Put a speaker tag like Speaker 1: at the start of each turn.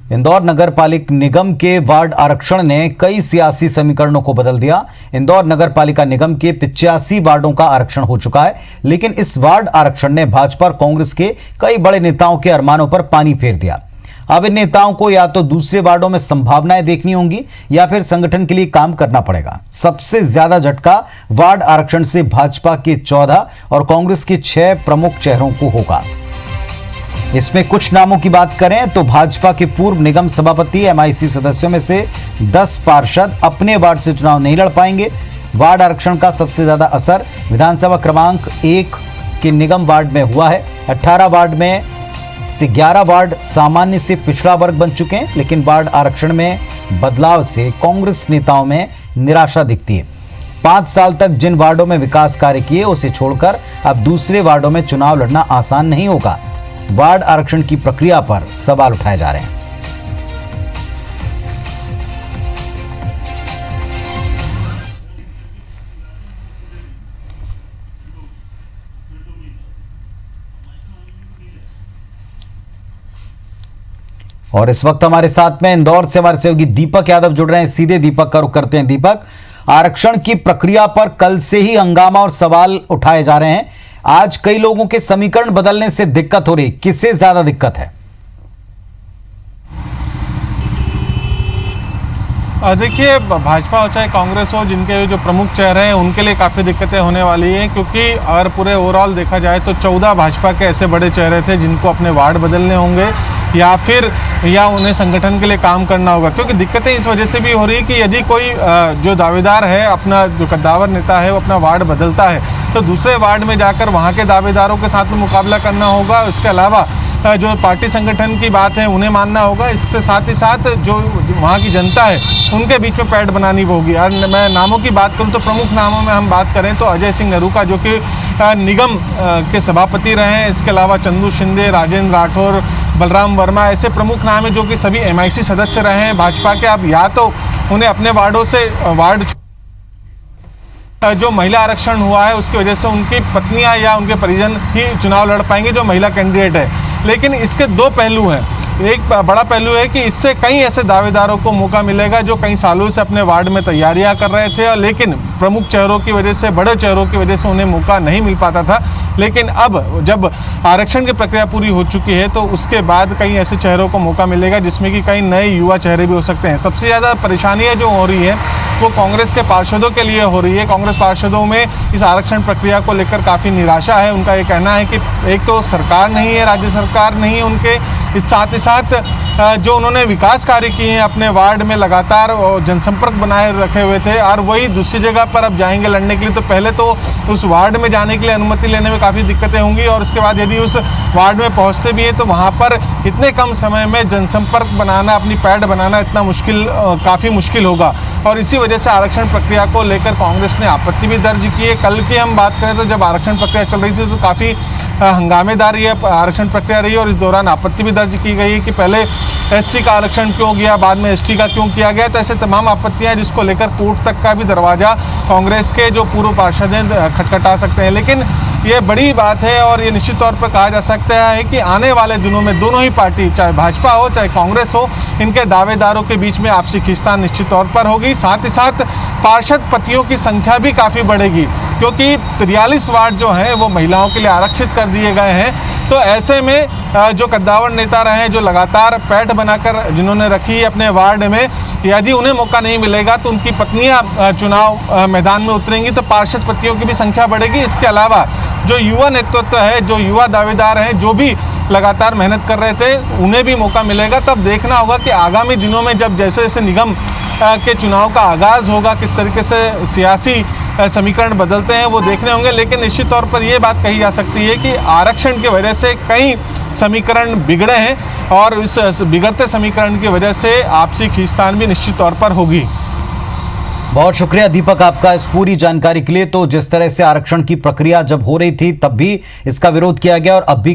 Speaker 1: इंदौर नगर पालिक निगम के वार्ड आरक्षण ने कई सियासी समीकरणों को बदल दिया। इंदौर नगर पालिका निगम के 85 वार्डों का आरक्षण हो चुका है, लेकिन इस वार्ड आरक्षण ने भाजपा और कांग्रेस के कई बड़े नेताओं के अरमानों पर पानी फेर दिया। अब इन नेताओं को या तो दूसरे वार्डों में संभावनाएं देखनी होंगी या फिर संगठन के लिए काम करना पड़ेगा। सबसे ज्यादा झटका वार्ड आरक्षण से भाजपा के 14 और कांग्रेस के 6 प्रमुख चेहरों को होगा। इसमें कुछ नामों की बात करें तो भाजपा के पूर्व निगम सभापति एमआईसी सदस्यों में से 10 पार्षद अपने वार्ड से चुनाव नहीं लड़ पाएंगे। वार्ड आरक्षण का सबसे ज्यादा असर विधानसभा क्रमांक 1 के निगम वार्ड में हुआ है। 18 वार्ड में से 11 वार्ड सामान्य से पिछड़ा वर्ग बन चुके हैं, लेकिन वार्ड आरक्षण में बदलाव से कांग्रेस नेताओं में निराशा दिखती है। 5 साल तक जिन वार्डों में विकास कार्य किए उसे छोड़कर अब दूसरे वार्डों में चुनाव लड़ना आसान नहीं होगा। वार्ड आरक्षण की प्रक्रिया पर सवाल उठाए जा रहे हैं। और इस वक्त हमारे साथ में इंदौर से हमारे सहयोगी दीपक यादव जुड़ रहे हैं। सीधे दीपक का रुख करते हैं। दीपक, आरक्षण की प्रक्रिया पर कल से ही हंगामा और सवाल उठाए जा रहे हैं। आज कई लोगों के समीकरण बदलने से दिक्कत हो रही, किससे ज्यादा दिक्कत है?
Speaker 2: देखिए, भाजपा हो चाहे कांग्रेस हो, जिनके जो प्रमुख चेहरे हैं उनके लिए काफ़ी दिक्कतें होने वाली हैं, क्योंकि अगर पूरे ओवरऑल देखा जाए तो 14 भाजपा के ऐसे बड़े चेहरे थे जिनको अपने वार्ड बदलने होंगे या उन्हें संगठन के लिए काम करना होगा। क्योंकि दिक्कतें इस वजह से भी हो रही है कि यदि कोई जो दावेदार है, अपना जो कद्दावर नेता है, वो अपना वार्ड बदलता है तो दूसरे वार्ड में जाकर वहाँ के दावेदारों के साथ में मुकाबला करना होगा। इसके अलावा जो पार्टी संगठन की बात है उन्हें मानना होगा। इससे साथ ही साथ जो वहाँ की जनता है उनके बीच में पैठ बनानी होगी। और मैं नामों की बात करूँ तो प्रमुख नामों में हम बात करें तो अजय सिंह नरूका, जो कि निगम के सभापति रहे हैं। इसके अलावा चंदू शिंदे, राजेंद्र राठौर, बलराम वर्मा, ऐसे प्रमुख नाम हैं जो कि सभी एमआईसी सदस्य रहे हैं भाजपा के। अब या तो उन्हें अपने वार्डों से वार्ड जो महिला आरक्षण हुआ है उसकी वजह से उनकी पत्नियां या उनके परिजन ही चुनाव लड़ पाएंगे जो महिला कैंडिडेट है। लेकिन इसके 2 पहलू हैं। एक बड़ा पहलू है कि इससे कई ऐसे दावेदारों को मौका मिलेगा जो कई सालों से अपने वार्ड में तैयारियां कर रहे थे, लेकिन प्रमुख चेहरों की वजह से, बड़े चेहरों की वजह से उन्हें मौका नहीं मिल पाता था। लेकिन अब जब आरक्षण की प्रक्रिया पूरी हो चुकी है तो उसके बाद कई ऐसे चेहरों को मौका मिलेगा जिसमें कि कई नए युवा चेहरे भी हो सकते हैं। सबसे ज़्यादा परेशानियाँ जो हो रही है वो कांग्रेस के पार्षदों के लिए हो रही है। कांग्रेस पार्षदों में इस आरक्षण प्रक्रिया को लेकर काफ़ी निराशा है। उनका ये कहना है कि एक तो सरकार नहीं है, राज्य सरकार नहीं है उनके, इस साथ ही साथ जो उन्होंने विकास कार्य किए हैं अपने वार्ड में लगातार जनसंपर्क बनाए रखे हुए थे, और वही दूसरी जगह पर अब जाएंगे लड़ने के लिए तो पहले तो उस वार्ड में जाने के लिए अनुमति लेने में काफ़ी दिक्कतें होंगी, और उसके बाद यदि उस वार्ड में पहुंचते भी हैं तो वहां पर इतने कम समय में जनसंपर्क बनाना, अपनी पैठ बनाना इतना काफ़ी मुश्किल होगा। और इसी वजह से आरक्षण प्रक्रिया को लेकर कांग्रेस ने आपत्ति भी दर्ज की है। कल की हम बात करें तो जब आरक्षण प्रक्रिया चल रही थी तो काफ़ी हंगामेदार ये आरक्षण प्रक्रिया रही, और इस दौरान आपत्ति भी दर्ज की गई है कि पहले एससी का आरक्षण क्यों गया, बाद में एसटी का क्यों किया गया। तो ऐसे तमाम आपत्तियां जिसको लेकर कोर्ट तक का भी दरवाज़ा कांग्रेस के जो पूर्व पार्षद हैं खटखटा सकते हैं। लेकिन ये बड़ी बात है और ये निश्चित तौर पर कहा जा सकता है कि आने वाले दिनों में दोनों ही पार्टी, चाहे भाजपा हो चाहे कांग्रेस हो, इनके दावेदारों के बीच में आपसी खींचतान निश्चित तौर पर होगी। साथ ही साथ पार्षद पतियों की संख्या भी काफ़ी बढ़ेगी, क्योंकि 43 वार्ड जो हैं वो महिलाओं के लिए आरक्षित कर दिए गए हैं। तो ऐसे में जो कद्दावर नेता रहे हैं, जो लगातार पैठ बनाकर जिन्होंने रखी अपने वार्ड में, यदि उन्हें मौका नहीं मिलेगा तो उनकी पत्नियां चुनाव मैदान में उतरेंगी तो पार्षद पतियों की भी संख्या बढ़ेगी। इसके अलावा जो युवा नेतृत्व है, जो युवा दावेदार हैं, जो भी लगातार मेहनत कर रहे थे, उन्हें भी मौका मिलेगा। तब देखना होगा कि आगामी दिनों में जब जैसे जैसे निगम के चुनाव का आगाज़ होगा, किस तरीके से सियासी समीकरण बदलते हैं वो देखने होंगे। लेकिन निश्चित तौर पर ये बात कही जा सकती है कि आरक्षण की वजह से कई समीकरण बिगड़े हैं, और इस बिगड़ते समीकरण की वजह से आपसी खींचतान भी निश्चित तौर पर होगी।
Speaker 1: बहुत शुक्रिया दीपक आपका इस पूरी जानकारी के लिए। तो जिस तरह से आरक्षण की प्रक्रिया जब हो रही थी तब भी इसका विरोध किया गया और अब भी